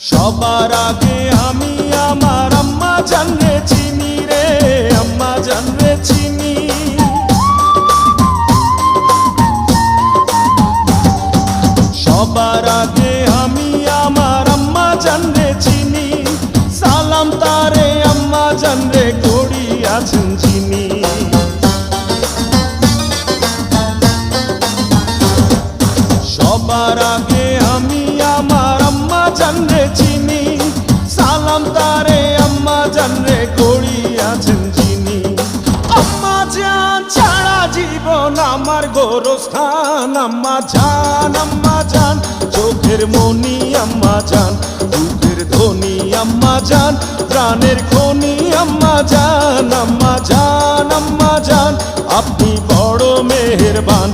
সবার আগে আমি আমার আম্মা জানরে চিনি রে, আম্মা জানরে চিনি। সবার আগে আমি আমার আম্মা জানরে চিনি, সালাম তারে আম্মা জানরে করিয়াছেন চিনি। সবার আগে আমি আমার আম্মা জানরে চিনি, সালাম তারে আম্মা জানরে করিয়াছেন চিনি। আম্মা জান ছাড়া জীবন আমার গোরস্থান, আম্মা জান চোখের মনি আম্মা জান, দুধের ধনী আম্মা জান, প্রাণের খনি আম্মা জান। আম্মা জান আপনি বড় মেহেরবান,